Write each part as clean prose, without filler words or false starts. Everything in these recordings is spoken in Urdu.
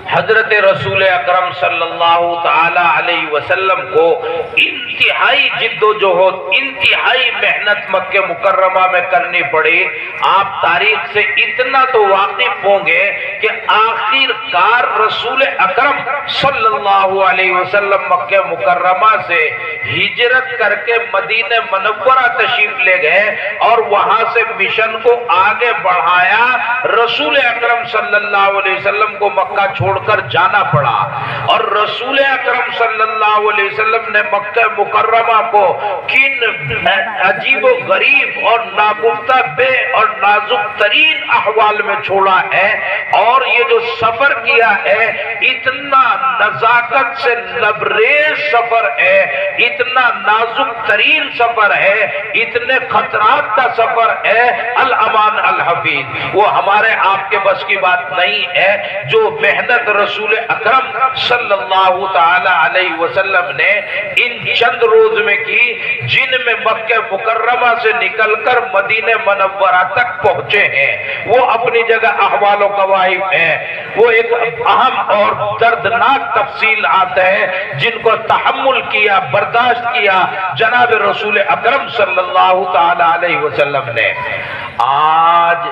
حضرت رسول اکرم صلی اللہ تعالی علیہ وسلم کو انتہائی جد و جہد، انتہائی محنت مکہ مکرمہ میں کرنی پڑی۔ آپ تاریخ سے اتنا تو واقف ہوں گے کہ آخر کار رسول اکرم صلی اللہ علیہ وسلم مکہ مکرمہ سے ہجرت کر کے مدینہ منورہ تشریف لے گئے اور وہاں سے مشن کو آگے بڑھایا۔ رسول اکرم صلی اللہ علیہ وسلم کو مکہ چھوڑ کر جانا پڑا، اور رسول اکرم صلی اللہ علیہ وسلم نے مکہ مکرمہ کو کن عجیب و غریب اور ناگفتہ بے اور نازک ترین احوال میں چھوڑا ہے، اور یہ جو سفر کیا ہے اتنا نزاکت سے لبریز سفر ہے، اتنا نازک ترین سفر ہے، اتنے خطرات کا سفر ہے۔ الامان الحفیظ، وہ ہمارے آپ کے بس کی بات نہیں ہے۔ جو محنت رسول اکرم صلی اللہ تعالی علیہ وسلم نے ان چند روز میں کی، جن میں مکہ مکرمہ سے نکل کر مدینہ منورہ تک پہنچے ہیں، وہ اپنی جگہ احوال و قوائف ہیں۔ وہ ایک اہم اور دردناک تفصیلات ہیں جن کو تحمل کیا، برداشت کیا جناب رسول اکرم صلی اللہ تعالی علیہ وسلم نے۔ آج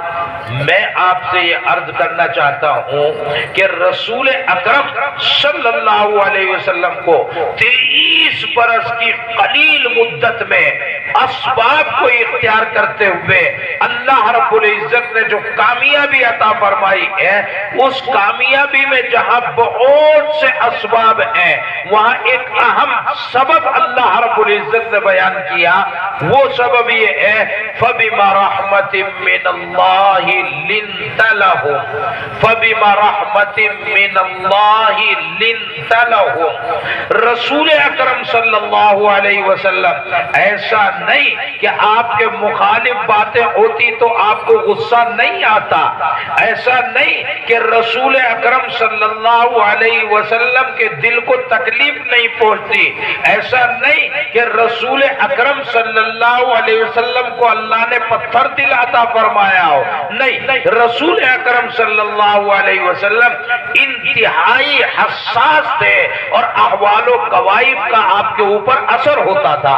میں آپ سے یہ عرض کرنا چاہتا ہوں کہ رسول اکرم صلی اللہ علیہ وسلم کو 23 برس کی قلیل مدت میں اسباب کو اختیار کرتے ہوئے اللہ رب العزت نے جو کامیابی عطا فرمائی ہے، اس کامیابی میں جہاں بہت سے اسباب ہیں، وہاں ایک اہم سبب اللہ رب العزت نے بیان کیا۔ وہ سبب یہ ہے فَبِمَا رَحْمَةٍ مِّنَ اللَّهِ لِنْتَ لَهُمْ، فَبِمَا رَحْمَةٍ مِّنَ اللَّهِ لِنْتَ لَهُمْ۔ رسول اکرم صلی اللہ علیہ وسلم ایسا نہیں کہ آپ کے مخالف باتیں ہوتی تو آپ کو غصہ نہیں آتا، ایسا نہیں کہ رسول اکرم صلی اللہ علیہ وسلم کے دل کو تکلیف نہیں پہنچتی، ایسا نہیں کہ رسول اکرم صلی اللہ علیہ وسلم کو اللہ نے پتھر دل عطا فرمایا ہو، نہیں، رسول اکرم صلی اللہ علیہ وسلم انتہائی حساس تھے اور احوال و قوائف کا آپ کے اوپر اثر ہوتا تھا۔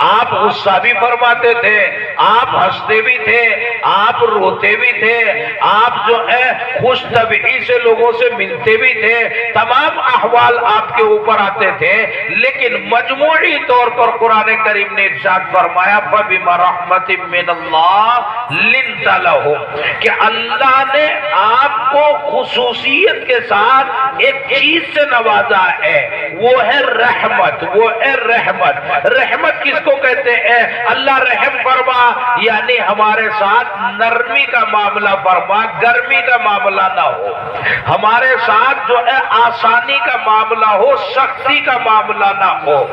آپ غصہ بھی فرماتے تھے، آپ ہنستے بھی تھے، آپ روتے بھی تھے، آپ جو ہے خوش طبعی سے لوگوں سے ملتے بھی تھے، تمام احوال آپ کے اوپر آتے تھے، لیکن مجموعی طور پر قرآن کریم نے ارشاد فرمایا فَبِمَا رَحْمَةٍ مِّنَ اللَّهِ لِنْتَ لَهُمْ، کہ اللہ نے آپ کو خصوصیت کے ساتھ ایک چیز سے نوازا ہے، وہ ہے رحمت، وہ ہے رحمت۔ رحمت کس کو کہتے ہیں؟ اللہ رحم فرما یعنی ہمارے ساتھ نرمی کا معاملہ فرما، گرمی کا معاملہ نہ ہو، ہمارے ساتھ جو ہے آسانی کا معاملہ ہو، سختی کا معاملہ نہ ہو،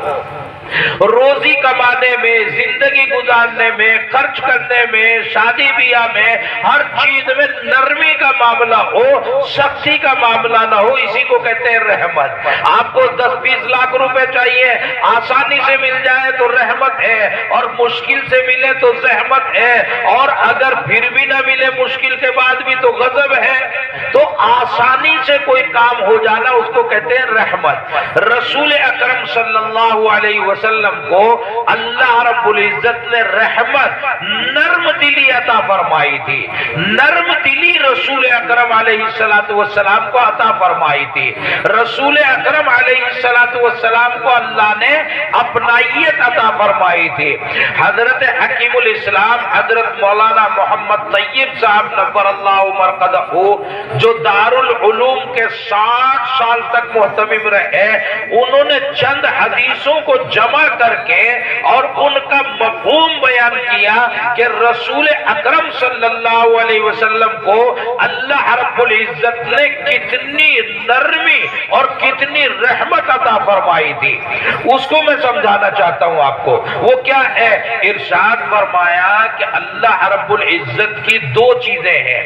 روزی کمانے میں، زندگی گزارنے میں، خرچ کرنے میں، شادی بیاہ میں، ہر چیز میں نرمی کا معاملہ ہو، سختی کا معاملہ نہ ہو، اسی کو کہتے ہیں رحمت۔ آپ کو 10-20 لاکھ روپے چاہیے، آسانی سے مل جائے تو رحمت ہے، اور مشکل سے ملے تو زحمت ہے، اور اگر پھر بھی نہ ملے مشکل کے بعد بھی تو غضب ہے۔ تو آسانی سے کوئی کام ہو جانا اس کو کہتے ہیں رحمت۔ رسول اکرم صلی اللہ علیہ وسلم کو اللہ رب العزت نے رحمت، نرم دلی عطا فرمائی تھی، نرم دلی رسول اکرم علیہ السلام کو عطا فرمائی تھی۔ رسول اکرم علیہ السلام کو اللہ نے اپنائیت عطا فرمائی تھی۔ حضرت حکیم الاسلام حضرت مولانا محمد طیب صاحب نور اللہ مرقدہ جو دارالعلوم کے 60 سال تک محتمم رہے، انہوں نے چند حدیثوں کو جمع کر کے اور ان کا مفہوم بیان کیا کہ رسول اکرم صلی اللہ علیہ وسلم کو اللہ رب العزت نے کتنی نرمی اور کتنی رحمت عطا فرمائی تھی، اس کو میں سمجھانا چاہتا ہوں آپ کو۔ وہ کیا ہے؟ ارشاد فرمایا کہ اللہ رب العزت کی 2 چیزیں ہیں،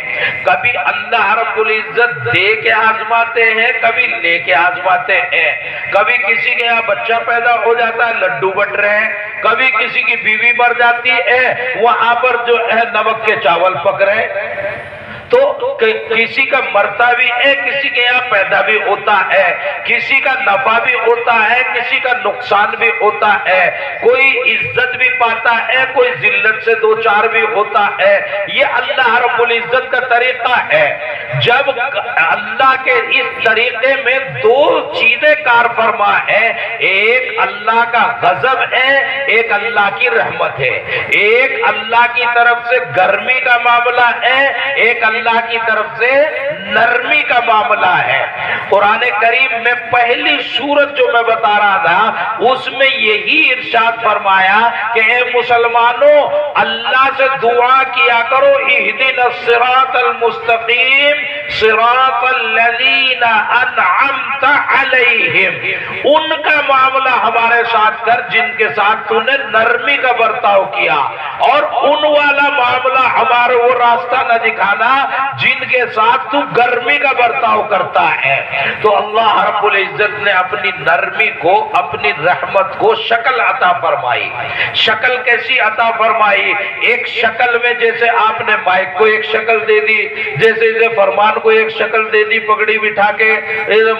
کبھی اللہ رب العزت دے کے آزماتے ہیں، کبھی لے کے آزماتے ہیں۔ کبھی کسی کے یہاں بچہ پیدا ہو جاتا ہے، لڈو بٹ رہے ہیں، کبھی کسی کی بیوی مر جاتی ہے، وہاں پر جو ہے نمک کے چاول پک رہے ہیں۔ تو کسی کا مرتا بھی ہے، کسی کے یہاں پیدا بھی ہوتا ہے، کسی کا نفع بھی ہوتا ہے، کسی کا نقصان بھی ہوتا ہے، کوئی عزت بھی پاتا ہے، کوئی ذلت سے دو چار بھی ہوتا ہے۔ یہ اللہ رب العزت کا طریقہ ہے۔ جب اللہ کے اس طریقے میں دو چیزیں کار فرما ہے، ایک اللہ کا غضب ہے، ایک اللہ کی رحمت ہے، ایک اللہ کی طرف سے گرمی کا معاملہ ہے، ایک اللہ کی طرف سے نرمی کا معاملہ ہے۔ قرآن کریم میں پہلی سورت جو میں بتا رہا تھا اس میں یہی ارشاد فرمایا کہ اے مسلمانوں اللہ سے دعا کیا کرو، اہدنا الصراط المستقیم صراط الذین انعمت علیہم، ان کا معاملہ ہمارے ساتھ کر جن کے ساتھ تو نے نرمی کا برتاؤ کیا، اور ان والا معاملہ ہمارے وہ راستہ نہ دکھانا جن کے ساتھ تو گرمی کا برتاؤ کرتا ہے۔ تو اللہ رب العزت نے اپنی نرمی کو، اپنی رحمت کو شکل عطا فرمائی۔ شکل کیسی عطا فرمائی؟ ایک شکل میں جیسے آپ نے مائک کو ایک شکل دے دی، جیسے فرمان کو ایک شکل دے دی، پگڑی بٹھا کے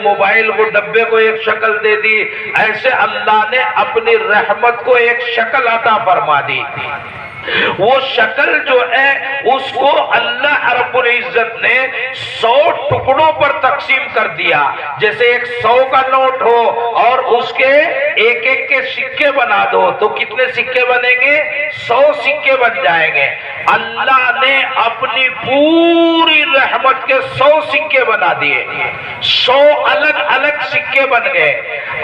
موبائل کو ڈبے کو ایک شکل دے دی، ایسے اللہ نے اپنی رحمت کو ایک شکل عطا فرما دی۔ وہ شکل جو ہے اس کو اللہ رب العزت نے 100 ٹکڑوں پر تقسیم کر دیا۔ جیسے ایک 100 کا نوٹ ہو اور اس کے ایک ایک کے سکے بنا دو تو کتنے سکے بنیں گے؟ 100 سکے بن جائیں گے۔ اللہ نے اپنی پوری رحمت کے 100 سکے بنا دیے، 100 الگ الگ سکے بن گئے۔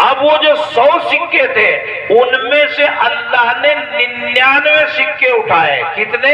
اب وہ جو 100 سکے تھے ان میں سے اللہ نے 99 سکے اٹھائے۔ کتنے؟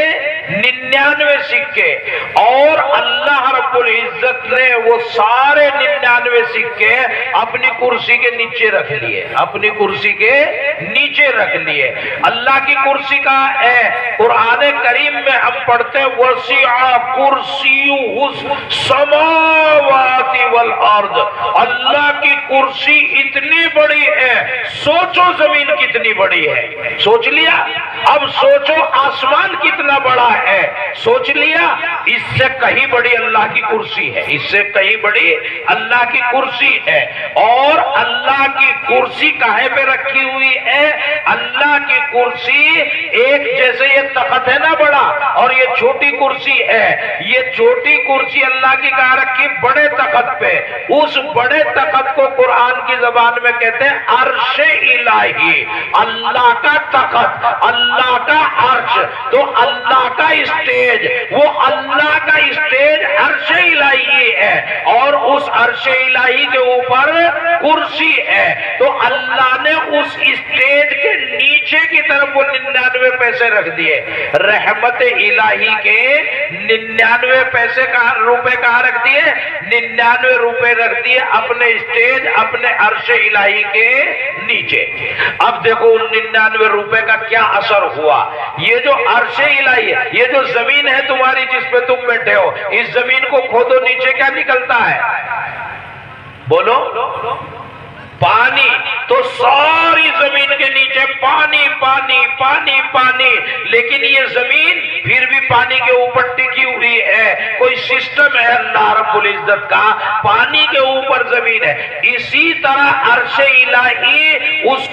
99 سکے۔ اور اللہ رب العزت نے وہ سارے 99 سکے اپنی کرسی کے نیچے رکھ لیے، اپنی کرسی کے نیچے رکھ لیے۔ اللہ کی کرسی کا ہے قرآن کریم میں ہم پڑھتے ہیں وسع کرسیہ السماوات والارض، اللہ کی کرسی اتنی بڑی ہے، سوچو زمین کتنی بڑی ہے، سوچ لیا؟ اب سوچو آسمان کتنا بڑا ہے، سوچ لیا؟ اس سے کہیں بڑی اللہ کی کرسی ہے، اس سے کہیں بڑی اللہ کی کرسی ہے۔ اور اللہ کی کرسی کہے پہ رکھی ہوئی ہے؟ اللہ کی کرسی ایک جیسے یہ تخت ہے نا بڑا، اور یہ چھوٹی کرسی ہے، یہ چھوٹی کرسی اللہ کی کہاں رکھی؟ بڑے تخت پہ۔ اس بڑے تخت کو قرآن کی زبان میں کہتے ہیں عرش الہی، اللہ کا تخت، اللہ کا عرش۔ تو اللہ کا اسٹیج، وہ اللہ کا اسٹیج عرش الہی ہے، اور اس عرش الہی کے اوپر کرسی ہے۔ تو اللہ نے اس اسٹیج کے نیچے کی طرف وہ 99 پیسے رکھ دیے۔ رحمت الہی کے 99 پیسے روپے کہاں رکھ دیے؟ 99 روپے رکھ دیے اپنے اسٹیج، اپنے عرش الہی کے نیچے۔ اب دیکھو ان 99 روپے کا کیا اثر ہوا۔ یہ جو عرش الہی ہے، یہ جو زمین ہے تمہاری جس پہ تم بیٹھے ہو، اس زمین کو کھودو، نیچے کیا نکلتا ہے؟ بولو، پانی۔ تو ساری زمین کے نیچے پانی پانی پانی پانی، لیکن یہ زمین پھر بھی پانی کے اوپر ٹکی ہوئی ہے۔ کوئی سسٹم ہے اللہ رب العزت کا، پانی کے اوپر زمین ہے۔ اسی طرح عرش الہی، اس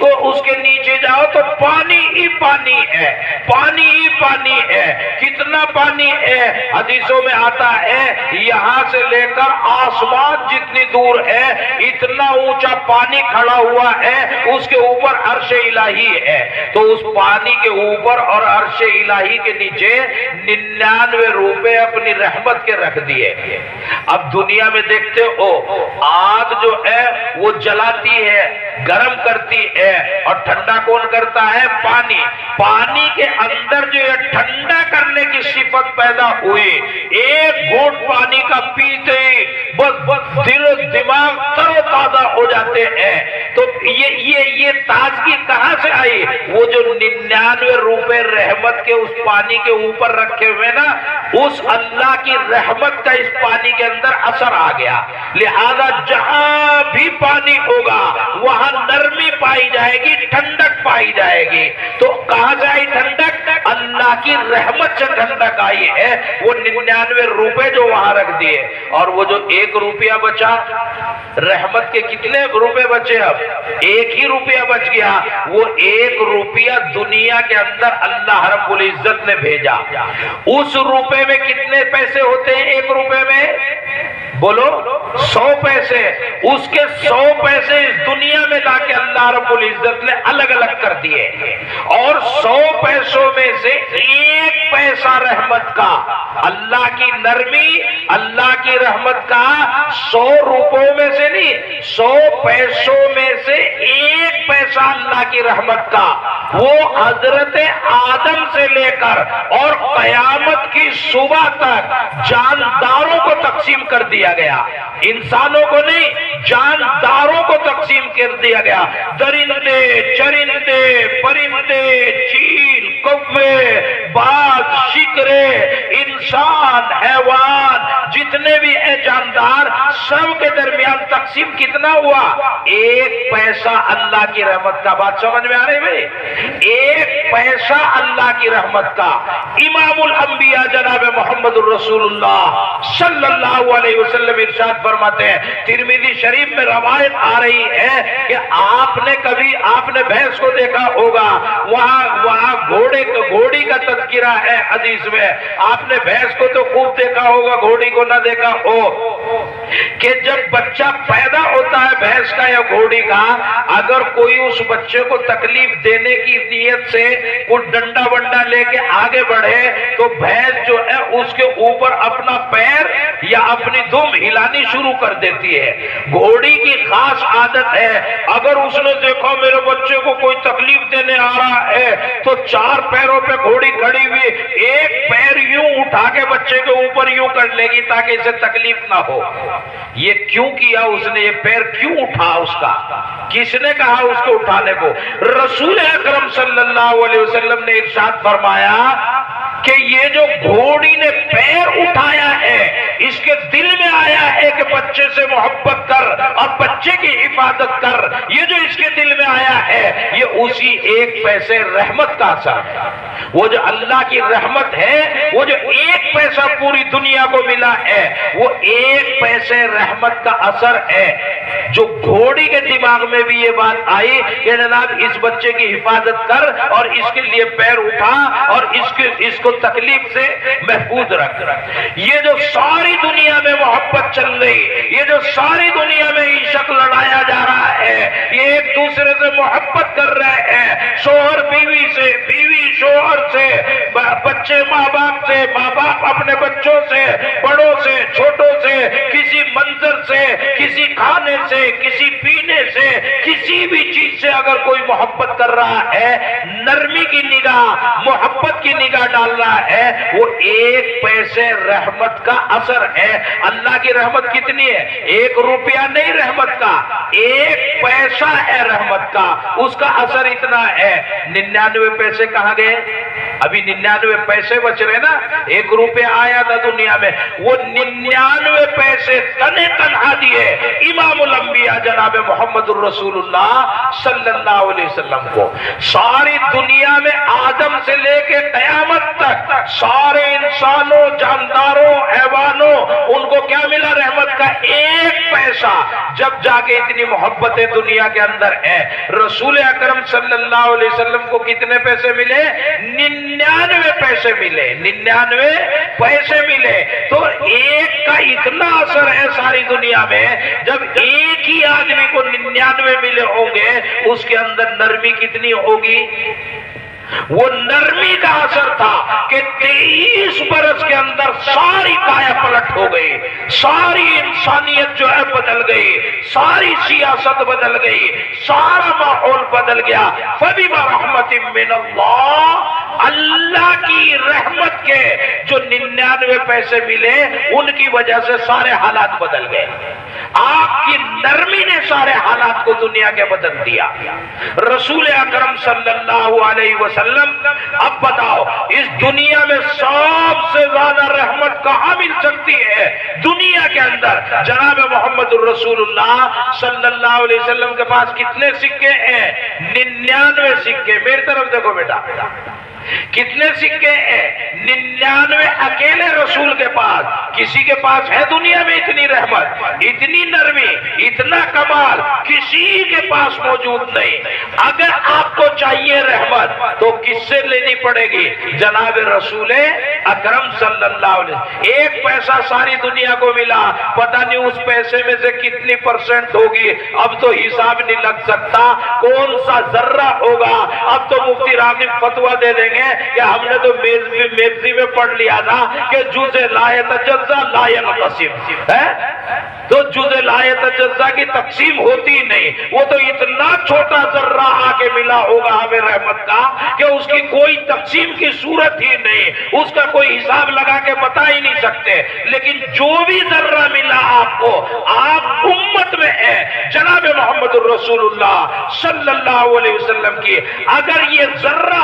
کے نیچے جاؤ تو پانی ہی پانی ہے، پانی ہی پانی ہے۔ کتنا پانی ہے؟ حدیثوں میں آتا ہے یہاں سے لے کر آسمان جتنی دور ہے اتنا اونچا پانی کھڑا ہوا ہے، اس کے اوپر عرش الہی ہے۔ تو اس پانی کے اوپر اور عرش الہی کے نیچے 99 روپے اپنی رحمت کے رکھ دیے۔ اب دنیا میں دیکھتے ہو آگ جو ہے وہ جلاتی ہے، گرم کرتی ہے، اور ٹھنڈا کون کرتا ہے؟ پانی۔ پانی کے اندر جو یہ ٹھنڈا کرنے کی صفت پیدا ہوئی، ایک گھونٹ پانی کا پیتے ہی بس دل و دماغ تر و تازہ ہو جاتے ہیں۔ تو یہ تازگی کہاں سے آئی؟ وہ جو 99 روپے رحمت کے اس پانی کے اوپر رکھے ہوئے نا، اس اللہ کی رحمت کا اس پانی کے اندر اثر آ گیا۔ لہذا جہاں بھی پانی ہوگا وہاں نرمی پائی جائے گی، ٹھنڈک پائی جائے گی۔ تو کہاں سے آئی ٹھنڈک؟ اللہ کی رحمت سے ٹھنڈک آئی ہے۔ وہ 99 روپے جو وہاں رکھ دیے، اور وہ جو 1 روپیہ بچا، رحمت کے کتنے روپے بچے؟ اب 1 ہی روپیہ بچ گیا۔ وہ 1 روپیہ دنیا کے اندر اللہ رب العزت نے بھیجا۔ اس روپے میں کتنے پیسے ہوتے ہیں 1 روپے میں؟ بولو 100 پیسے۔ اس کے 100 پیسے اس دنیا میں لا کے اللہ رب العزت نے الگ الگ کر دیے، اور 100 پیسوں میں سے 1 پیسہ رحمت کا، اللہ کی نرمی، اللہ کی رحمت کا 100 روپوں میں سے نہیں، 100 پیسوں میں سے 1 پیسہ اللہ کی رحمت کا، وہ حضرت آدم سے لے کر اور قیامت کی صبح تک جانداروں کو تقسیم کر دیا گیا، انسانوں کو نہیں، جانداروں کو تقسیم کر دیا گیا۔ درندے، چرندے، پرندے، چیل، کوے، باز، شکرے، انسان، حیوان، جتنے بھی جاندار، سب کے درمیان تقسیم کتنا ہوا؟ 1 پیسہ اللہ کی رحمت کا۔ بات سمجھ میں آ رہی بھائی؟ 1 پیسہ اللہ کی رحمت کا۔ امام الانبیاء جناب محمد الرسول اللہ صلی اللہ علیہ وسلم ارشاد فرماتے ہیں، ترمذی شریف میں روایت آ رہی ہے کہ آپ نے بھینس کو دیکھا ہوگا، وہاں گھوڑی کا تذکرہ ہے حدیث میں، آپ نے بھینس کو تو خوب دیکھا ہوگا، گھوڑی کو نہ دیکھا ہو، کہ جب بچہ پیدا ہوتا ہے بھینس کا یا گھوڑی کا، اگر کوئی اس بچے کو تکلیف دینے کی نیت سے کوئی ڈنڈا ونڈا لے کے آگے بڑھے تو بھینس جو ہے اس کے اوپر اپنا پیر یا اپنی دم ہلانی شروع کر دیتی ہے۔ گھوڑی کی خاص عادت ہے، اگر اس نے دیکھا میرے بچے کو کوئی تکلیف دینے آ رہا ہے تو 4 پیروں پہ گھوڑی کھڑی ہوئی 1 پیر یوں اٹھا کے بچے کے اوپر یوں کر لے گی تاکہ اسے تکلیف نہ ہو۔ یہ کیوں کیا اس نے؟ یہ پیر کیوں اٹھا اس کا؟ کس نے کہا اس کو اٹھانے کو؟ رسول اکرم صلی اللہ علیہ وسلم نے ارشاد فرمایا کہ یہ جو گھوڑی نے پیر اٹھایا ہے، اس کے دل میں آیا ہے کہ بچے سے محبت کر اور بچے کی حفاظت کر، یہ جو اس کے دل میں آیا ہے یہ اسی 1 پیسے رحمت کا اثر ہے۔ وہ جو اللہ کی رحمت ہے، وہ جو 1 پیسہ پوری دنیا کو ملا ہے، وہ 1 پیسے رحمت کا اثر ہے۔ جو گھوڑی کے دماغ میں بھی یہ بات آئی کہ جناب اس بچے کی حفاظت کر اور اس کے لیے پیر اٹھا اور اس کو تکلیف سے محفوظ رکھ۔ یہ جو ساری دنیا میں محبت چل رہی، یہ جو ساری دنیا میں عشق لڑایا جا رہا ہے، یہ ایک دوسرے سے محبت کر رہے ہیں، شوہر بیوی سے، بیوی شوہر سے، بچے ماں باپ سے، ماں باپ اپنے بچوں سے، بڑوں سے، چھوٹوں سے، کسی منظر سے، کسی کھانے سے، کسی پینے سے، کسی بھی چیز سے اگر کوئی محبت کر رہا ہے، نرمی کی نگاہ، محبت کی نگاہ ڈال رہا ہے، وہ 1 پیسے رحمت کا اثر ہے۔ اللہ کی رحمت کتنی ہے؟ 1 روپیہ نہیں رحمت کا، 1 پیسہ ہے رحمت کا، اس کا اثر اتنا ہے۔ 99 پیسے کہاں گئے؟ ابھی 99 پیسے بچ رہے نا، 1 روپیہ آیا تھا دنیا میں، وہ 99 پیسے تنے تنہا دیے امام الانبیاء جناب محمد الرسول اللہ صلی اللہ علیہ وسلم کو۔ ساری دنیا میں آدم سے لے کے قیامت تک سارے انسانوں، جانداروں، حیوانوں، ان کو کیا ملا؟ رحمت کا 1 پیسہ۔ جب جا کے اتنی محبتیں دنیا کے اندر ہے، رسول اکرم صلی اللہ علیہ وسلم کو کتنے پیسے ملے؟ 99 پیسے ملے، 99 پیسے ملے۔ تو 1 کا اتنا اثر ہے ساری دنیا میں، جب ایک ہی آدمی کو 99 ملے ہوں گے، اس کے اندر نرمی کتنی ہوگی؟ وہ نرمی کا اثر تھا کہ 23 برس کے اندر ساری کایا پلٹ ہو گئی، ساری انسانیت جو ہے بدل گئی، ساری سیاست بدل گئی، سارا ماحول بدل گیا۔ فَبِمَا رَحْمَةٍ مِّنَ اللَّهِ، اللہ کی رحمت کے جو 99 پیسے ملے ان کی وجہ سے سارے حالات بدل گئے۔ آپ کی نرمی نے سارے حالات کو دنیا کے بدل دیا۔ رسول اکرم صلی اللہ علیہ وسلم، اب بتاؤ اس دنیا میں سب سے زیادہ رحمت کہاں مل سکتی ہے؟ دنیا کے اندر جناب محمد الرسول اللہ صلی اللہ علیہ وسلم کے پاس کتنے سکے ہیں؟ 99 سکے۔ میری طرف دیکھو بیٹا، کتنے سکے ہیں؟ 99 اکیلے رسول کے پاس۔ کسی کے پاس ہے دنیا میں اتنی رحمت، اتنی نرمی، اتنا کمال کسی کے پاس موجود نہیں۔ اگر آپ کو چاہیے رحمت تو کس سے لینی پڑے گی؟ جناب رسول اکرم صلی اللہ علیہ وسلم۔ ایک پیسہ ساری دنیا کو ملا، پتہ نہیں اس پیسے میں سے کتنی % ہوگی، اب تو حساب نہیں لگ سکتا۔ کون سا ذرہ ہوگا؟ اب تو مفتی راغب فتویٰ دے دیں گے کہ ہم نے تو میگزی میں پڑھ لیا تھا کہ جز لا یتجزا لا ینقسم ہے، تو جز لا یتجزا کی تقسیم ہوتی نہیں۔ وہ تو اتنا چھوٹا ذرہ آ کے ملا ہوگا ہمیں رحمت کا کہ اس کی کوئی تقسیم کی صورت ہی نہیں، اس کا کوئی حساب لگا کے بتا ہی نہیں سکتے۔ لیکن جو بھی ذرہ ملا آپ کو، آپ امت میں ہے جناب محمد الرسول اللہ صلی اللہ علیہ وسلم کی، اگر یہ ذرہ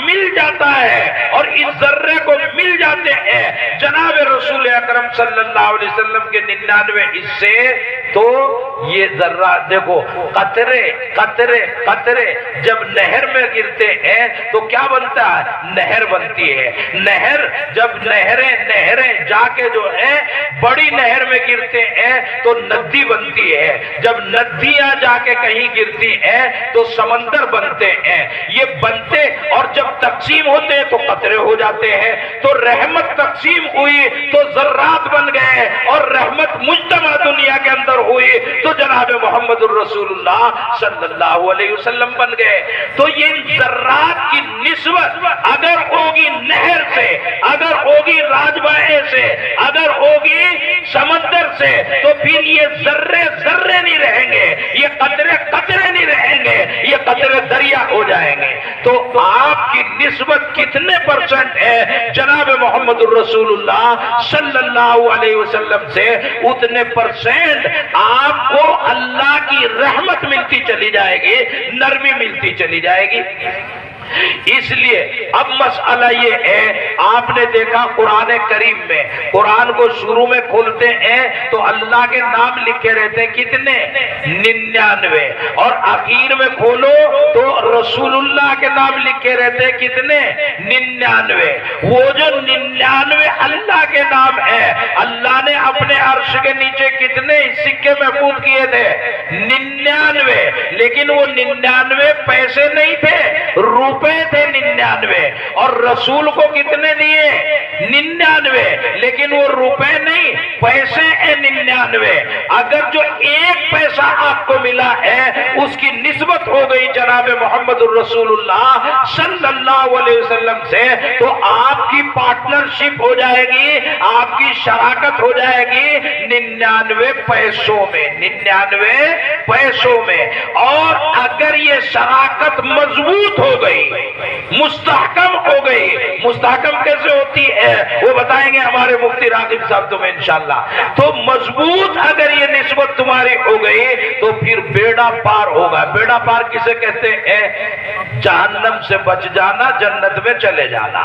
مل جاتا ہے اور اس ذرے کو مل جاتے ہیں جناب رسول اکرم صلی اللہ علیہ وسلم کے 99 حصے، تو یہ ذرہ دیکھو قطرے قطرے قطرے جب نہر میں گرتے ہیں تو کیا بنتا ہے؟ نہر بنتی ہے۔ نہر جب نہریں جا کے جو ہے بڑی نہر میں گرتے ہیں تو ندی بنتی ہے۔ جب ندیاں جا کے کہیں گرتی ہیں تو سمندر بنتے ہیں۔ یہ بنتے اور جب تقسیم ہوتے ہیں تو قطرے ہو جاتے ہیں۔ تو رحمت تقسیم ہوئی تو ذرات بن گئے، اور رحمت مجتمع دنیا کے اندر ہوئی تو جناب محمد الرسول اللہ صلی اللہ علیہ وسلم بن گئے۔ تو یہ ذرات کی نسبت اگر ہوگی نہر سے، اگر ہوگی راجبائے سے، اگر ہوگی سمندر سے، تو پھر یہ ذرے ذرے نہیں رہیں گے، یہ قطرے قطرے نہیں رہیں گے، یہ قطرے دریا ہو جائیں گے۔ تو آپ کی نسبت کتنے % ہے جناب محمد الرسول اللہ صلی اللہ علیہ وسلم سے، اتنے % آپ کو اللہ کی رحمت ملتی چلی جائے گی، نرمی ملتی چلی جائے گی۔ اس لیے اب مسئلہ یہ ہے، آپ نے دیکھا قرآن کریم میں، قرآن کو شروع میں کھولتے ہیں تو اللہ کے نام لکھے رہتے ہیں کتنے؟ 99، اور آخر میں کھولو تو رسول اللہ کے نام لکھے رہتے ہیں کتنے؟ 99۔ وہ جو 99 اللہ کے نام ہے، اللہ نے اپنے عرش کے نیچے کتنے سکے محفوظ کیے تھے؟ 99۔ لیکن وہ 99 پیسے نہیں تھے، روپے تھے 99، اور رسول کو کتنے دیے؟ 99۔ لیکن وہ روپے نہیں، پیسے ہیں 99۔ اگر جو ایک پیسہ آپ کو ملا ہے اس کی نسبت ہو گئی جناب محمد الرسول اللہ صلی اللہ علیہ وسلم سے، تو آپ کی پارٹنرشپ ہو جائے گی، آپ کی شراکت ہو جائے گی 99 پیسوں میں، 99 پیسوں میں۔ اور اگر یہ شراکت مضبوط ہو گئی، مستحکم ہو گئی، مستحکم کیسے ہوتی ہے وہ بتائیں گے ہمارے مفتی راغب صاحب تمہیں انشاءاللہ۔ تو مضبوط اگر یہ نسبت تمہاری ہو گئی تو پھر بیڑا پار ہوگا۔ بیڑا پار کسے کہتے ہیں؟ جہنم سے بچ جانا، جنت میں چلے جانا،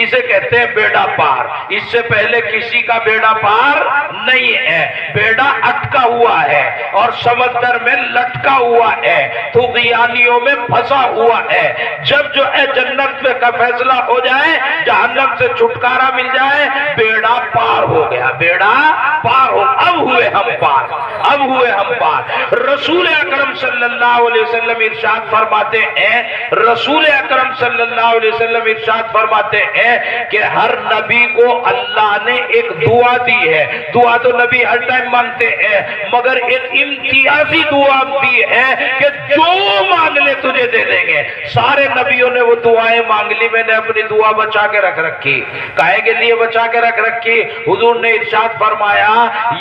اسے کہتے ہیں بیڑا پار۔ اس سے پہلے کسی کا بیڑا پار نہیں ہے، بیڑا اٹکا ہوا ہے اور سمندر میں لٹکا ہوا ہے، طغیانیوں میں پھنسا ہوا ہے۔ جب جو ہے جنت میں کا فیصلہ ہو جائے، جہنم سے چھٹکارا مل جائے، بیڑا پار ہو گیا، بیڑا پار ہو۔ اب ہوئے ہم پار، اب ہوئے ہم پار۔ رسول اکرم صلی اللہ علیہ وسلم ارشاد فرماتے ہیں، رسول اکرم صلی اللہ علیہ وسلم ارشاد فرماتے ہیں کہ ہر نبی کو اللہ نے ایک دعا دی ہے۔ دعا تو نبی ہر ٹائم مانگتے ہیں، مگر ایک امتیازی دعا دی ہے کہ جو مانگ لے تجھے دے دیں گے۔ سارے نبیوں نے وہ دعائیں مانگ لی، میں نے اپنی دعا بچا کے رکھ رکھی۔ کہے کے لیے بچا کے رکھ رکھی؟ حضور نے ارشاد فرمایا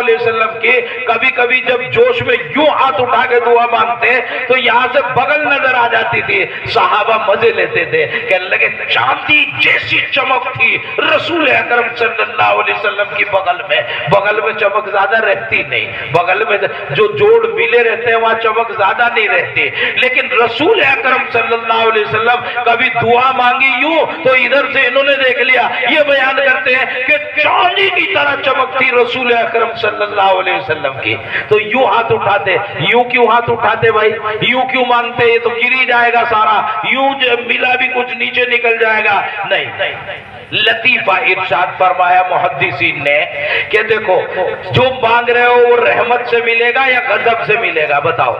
علیہ وسلم کی کبھی کبھی جب جوش میں یوں ہاتھ اٹھا کے دعا مانگتے تو یہاں سے بغل نظر آ جاتی تھی، صحابہ مزے لیتے تھے، کہنے لگے چاندی جیسی چمک تھی رسول اکرم صلی اللہ علیہ وسلم کی بغل میں چمک زیادہ رہتی نہیں، بغل میں جو جوڑ ملے رہتے ہیں وہاں چمک زیادہ نہیں رہتی، لیکن رسول اکرم صلی اللہ علیہ وسلم کبھی دعا مانگی یوں تو ادھر سے انہوں نے دیکھ لیا، یہ بیان کرتے ہیں کہ چاندی کی طرح چمک تھی رسول اکرم صلی اللہ علیہ وسلم کی، تو یوں ہاتھ اٹھاتے، یوں کیوں ہاتھ اٹھاتے بھائی، یوں کیوں مانگتے، یہ تو گری جائے گا سارا، یوں ملا بھی کچھ نیچے نکل جائے گا، نہیں۔ لطیفہ ارشاد فرمایا محدثین نے کہ دیکھو جو مانگ رہے ہو وہ رحمت سے ملے گا یا غضب سے ملے گا، بتاؤ،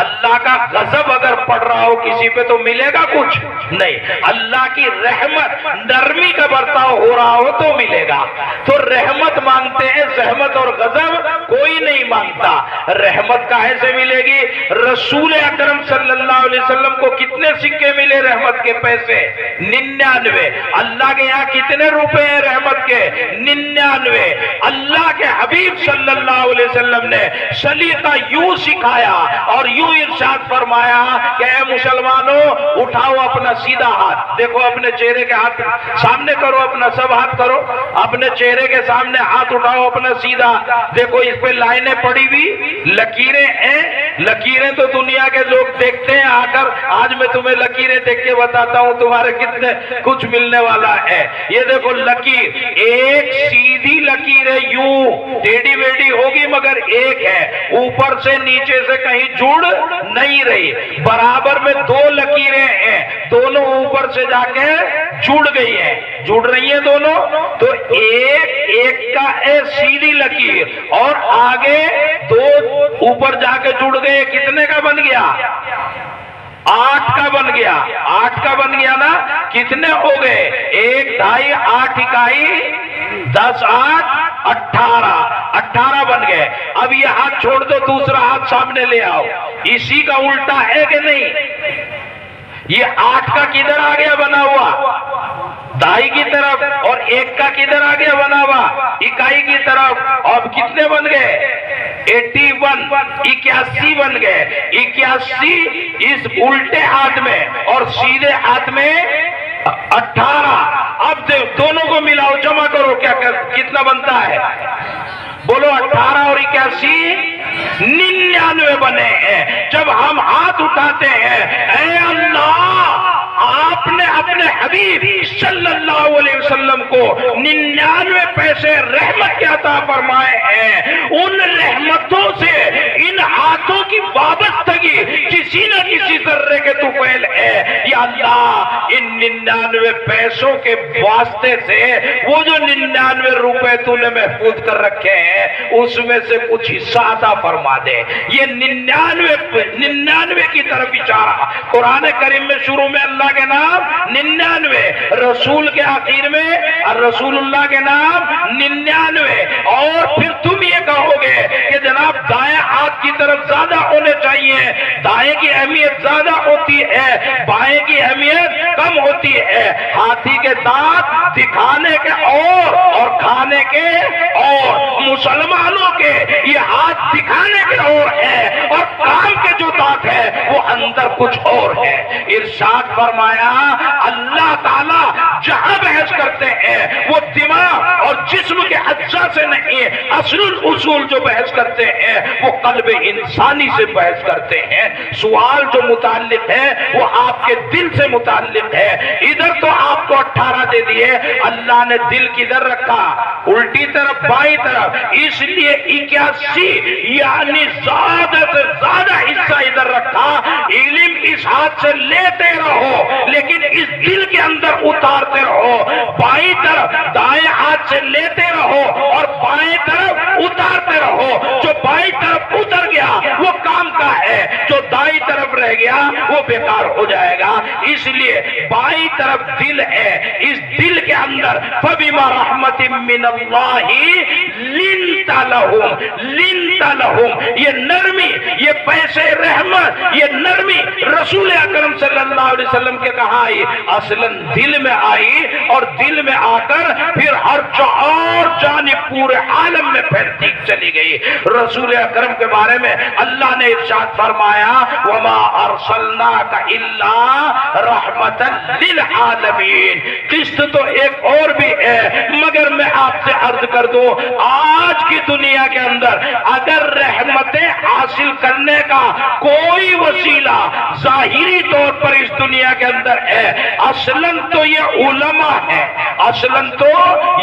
اللہ کا غضب اگر پڑ رہا ہو کسی پہ تو ملے گا کچھ نہیں، اللہ کی رحمت نرمی کا برتاؤ ہو رہا ہو تو ملے گا، تو رحمت مانگتے ہیں، زحمت اور غضب کوئی نہیں مانگتا، رحمت کہاں سے ملے گی؟ رسول اکرم صلی اللہ علیہ وسلم کو کتنے سکے ملے رحمت کے؟ پیسے 99، اللہ کے یہاں کتنے روپے ہیں رحمت کے؟ 99۔ اللہ کے حبیب صلی اللہ علیہ وسلم نے سلیقہ یوں سکھایا اور یوں ارشاد فرمایا کہ اے مسلمانوں اٹھاؤ اپنا سیدھا ہاتھ، دیکھو اپنے چہرے کے ہاتھ سامنے کرو، اپنا سب ہاتھ کرو، اپنے چہرے کے سامنے ہاتھ اٹھاؤ اپنا سیدھا، دیکھو اس پہ لائنیں پڑی ہوئی، لکیریں ہیں، لکیریں تو دنیا کے لوگ دیکھتے ہیں آ کر، آج میں تمہیں لکیریں دیکھ کے بتاتا ہوں تمہارے کتنے کچھ ملنے والا ہے۔ یہ دیکھو لکیر، ایک سیدھی لکیر ہے، یوں ٹیڑھی ویڑھی ہوگی مگر ایک ہے، اوپر سے نیچے سے کہیں جڑ نہیں رہی، برابر میں دو لکیریں ہیں، دونوں اوپر سے جا کے جڑ گئی ہیں، جڑ رہی ہیں دونوں، تو ایک کا ہے سیدھی لکیر اور آگے دو اوپر جا کے جڑ گئے، کتنے کا بن گیا؟ 8 کا بن گیا، 8 کا بن گیا نا، کتنے ہو گئے؟ 1 2 8 اکائی 10 8 18 بن گئے۔ اب یہ ہاتھ چھوڑ دو، دوسرا ہاتھ سامنے لے آؤ، اسی کا الٹا ہے کہ نہیں؟ یہ 8 کا کدھر آ گیا بنا ہوا؟ دائی کی طرف، اور 1 کا کدھر آ گیا بنا ہوا؟ اکائی کی طرف، اب کتنے بن گئے؟ 81 بن گئے۔ 81 اس الٹے ہاتھ میں اور سیدھے ہاتھ میں 18۔ اب دونوں کو ملاؤ، جمع کرو، کتنا بنتا ہے؟ بولو 18 اور 81 99 بنے ہیں۔ جب ہم ہاتھ اٹھاتے ہیں، اے اللہ آپ نے اپنے حبیب صلی اللہ علیہ وسلم کو 99 پیسے رحمت کے عطا فرمائے ہیں، ان رحمتوں سے ان ہاتھوں کی وابستگی کسی نہ کسی ذرے کے طفیل ہے، یا اللہ ان 99 پیسوں کے واسطے سے وہ جو 99 روپے تو نے محفوظ کر رکھے ہیں اس میں سے کچھ حصہ عطا فرما دے۔ یہ 99 کی طرف اشارہ قرآن کریم میں شروع میں اللہ کے نام 99، رسول کے آخر میں رسول اللہ کے نام 99، اور پھر تم یہ کہو گے کہ جناب دائیں ہاتھ کی طرف زیادہ ہونے چاہیے، دائیں کی اہمیت زیادہ ہوتی ہے، بائیں کی اہمیت کم ہوتی ہے۔ ہاتھی کے دانت دکھانے کے اور کھانے کے اور، مسلمانوں کے یہ ہاتھ دکھانے کے اور ہے اور کام کے جو دانت ہے وہ اندر کچھ اور ہے۔ ارشاد فرمایا اللہ تعالیٰ جہاں بحث کرتے ہیں وہ دماغ اور جسم کے اجزاء سے نہیں، اصل اصول جو بحث کرتے ہیں وہ قلب انسانی سے بحث کرتے ہیں۔ سوال جو متعلق ہے وہ آپ کے دل سے متعلق ہے۔ ادھر تو آپ کو 18 دے دیے، اللہ نے دل کدھر رکھا؟ الٹی طرف، بائیں طرف، اس لیے 81 یعنی زیادہ سے زیادہ حصہ ادھر رکھا۔ علم اس ہاتھ سے لیتے رہو لیکن اس دل کے اندر اتارتے رہو، بائیں طرف دائیں ہاتھ سے لیتے رہو اور بائیں طرف اتارتے رہو۔ جو بائیں طرف اتر گیا وہ کام کا ہے، جو دائیں طرف رہ گیا وہ بیکار ہو جائے گا۔ اس لیے بائیں طرف دل ہے، اس دل کے اندر فَبِمَا رَحْمَةٍ مِّنَ اللَّهِ لِنْتَ لَهُمْ، یہ نرمی، یہ پیسے رحمت، یہ نرمی رسول اکرم صلی اللہ علیہ وسلم کے کہا آئی، اصلاً دل میں آئی اور دل میں آ کر پھر ہر اور جانب پورے عالم میں پھیلتی چلی گئی۔ رسول اکرم کے بارے میں اللہ نے ارشاد فرمایا وما ارسلناک الا رحمتا للعالمین۔ قسط تو ایک اور بھی ہے، مگر میں آپ سے عرض کر دوں آج کی دنیا کے اندر اگر رحمتیں حاصل کرنے کا کوئی وسیلہ ظاہری طور پر اس دنیا کے اندر ہے، اصلاً تو یہ علماء ہے، اصلاً تو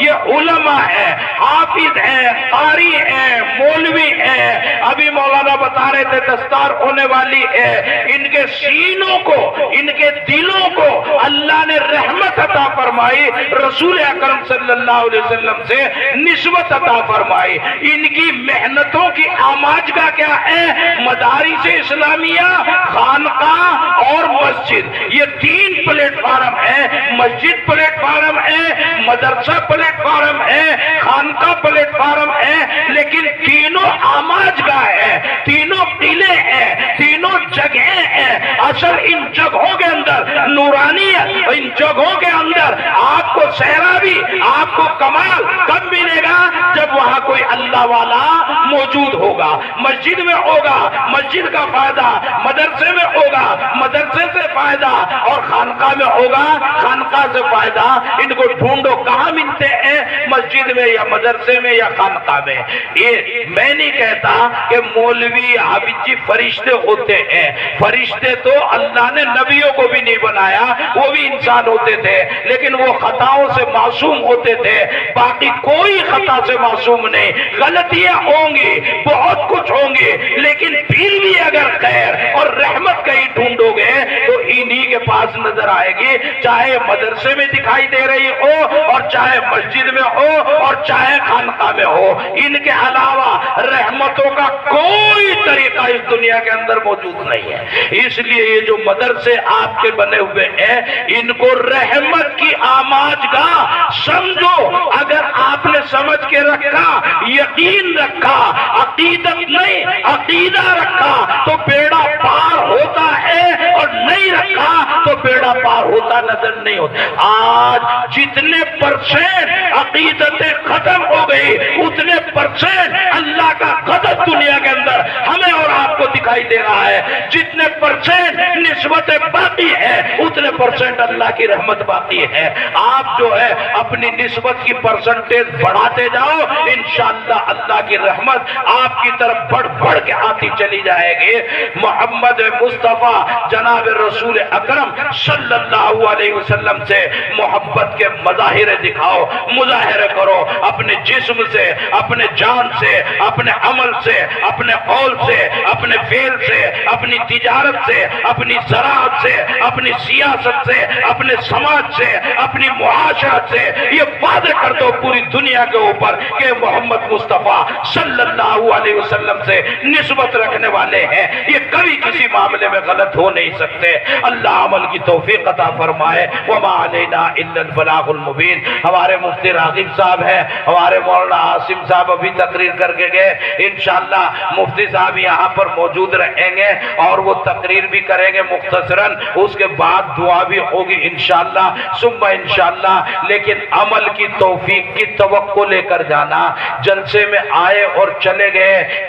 یہ علماء ہے، حافظ ہیں، قاری ہیں، مولوی ہیں۔ ابھی مولانا بتا رہے تھے دستار ہونے والی ہے، ان کے سینوں کو، ان کے دلوں کو اللہ نے رحمت عطا فرمائی، رسول اکرم صلی اللہ علیہ وسلم سے نسبت عطا فرمائی۔ ان کی محنتوں کی آماجگاہ کیا ہے؟ مدارس اسلامیہ، خانقاہ اور مسجد، یہ تین پلیٹ فارم ہے۔ مسجد پلیٹ فارم ہے، مدرسہ پلیٹ فارم ہے، خانقاہ پلیٹ فارم ہے، لیکن تینوں آماجگاہ ہے، تینوں قلعے ہیں، تینوں جگہیں ہیں۔ اصل ان جگہوں کے اندر نورانیت، ان جگہوں کے اندر آپ کو سیرابی، آپ کو کمال کب ملے گا؟ جب وہاں کوئی اللہ والا موجود ہوگا۔ مسجد میں ہوگا مسجد کا فائدہ، مدرسے میں ہوگا مدرسے سے فائدہ، اور خانقاہ میں ہوگا خانقاہ سے فائدہ۔ ان کو ڈھونڈو کہاں ملتے ہیں، مسجد میں یا مدرسے میں یا خانقاہ میں۔ یہ میں نہیں کہتا کہ مولوی حافظ جی فرشتے ہوتے ہیں، فرشتے تو اللہ نے نبیوں کو بھی نہیں بنایا، وہ بھی انسان ہوتے تھے، لیکن وہ خطاؤں سے معصوم ہوتے تھے، باقی کوئی خطا سے معصوم نہیں۔ غلطیاں ہوں گی، بہت کچھ ہوں گی، لیکن پھر بھی اگر خیر اور رحمت کہیں ڈھونڈو گے تو انہی کے پاس نظر آئے گی، چاہے مدرسے میں دکھائی دے رہی ہو، اور چاہے مسجد میں ہو، اور چاہے خانقاہ میں ہو۔ ان کے علاوہ رحمتوں کا کوئی طریقہ اس دنیا کے اندر موجود نہیں ہے۔ اس لیے یہ جو مدرسے آپ کے بنے ہوئے ہیں، ان کو رحمت کی آماجگاہ سمجھو۔ اگر آپ نے سمجھ کے رکھا، یقین رکھا، عقیدت نہیں عقیدہ رکھا تو بیڑا پار ہوتا ہے، اور نہیں رکھا تو بیڑا پار ہوتا نظر نہیں ہوتا۔ آج جتنے پرسنٹ عقیدتیں ختم ہو گئی، اتنے پرسنٹ اللہ کا غضب دنیا کے اندر ہمیں اور آپ کو دکھائی دے رہا ہے۔ جتنے پرسنٹ نسبتیں باقی ہے، اتنے پرسنٹ اللہ کی رحمت باقی ہے۔ آپ جو ہے اپنی نسبت کی پرسنٹیج بڑھاتے جاؤ، انشاءاللہ اللہ کی رحمت آپ کی طرف بڑھ بڑھ کے آتی چلی جائے گی۔ محمد مصطفیٰ جناب رسول اکرم صلی اللہ علیہ وسلم سے محبت کے مظاہرے دکھاؤ، مظاہرے کرو، اپنے جسم سے، اپنے جان سے، اپنے عمل سے، اپنے قول سے، اپنے فعل سے، اپنی تجارت سے، اپنی زراعت سے، اپنی سیاست سے، اپنے سماج سے، اپنی معاشرت سے یہ واضح کر دو پوری دنیا کے اوپر کہ محمد مصطفیٰ صلی اللہ علیہ وسلم سے نسبت رکھنے والے ہیں، یہ کبھی کسی معاملے میں غلط ہو نہیں سکتے۔ اللہ عمل کی توفیق عطا فرمائے۔ وما علینا الا البلاغ المبین۔ ہمارے مفتی راغب صاحب ہیں، ہمارے مولانا عاصم صاحب ابھی تقریر کر کے گئے، انشاءاللہ مفتی صاحب یہاں پر موجود رہیں گے اور وہ تقریر بھی کریں گے مختصراً، اس کے بعد دعا بھی ہوگی انشاءاللہ ثم انشاءاللہ۔ لیکن عمل کی توفیق کی توقع لے کر جانا، جلسے میں آئے اور چلے گئے،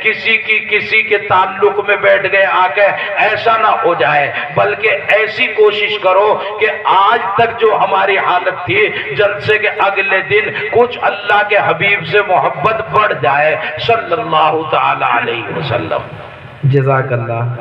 کسی کے تعلق میں بیٹھ گئے آ کے، ایسا نہ ہو جائے، بلکہ ایسی کوشش کرو کہ آج تک جو ہماری حالت تھی، جلسے کے اگلے دن کچھ اللہ کے حبیب سے محبت بڑھ جائے صلی اللہ تعالی علیہ وسلم۔ جزاک اللہ۔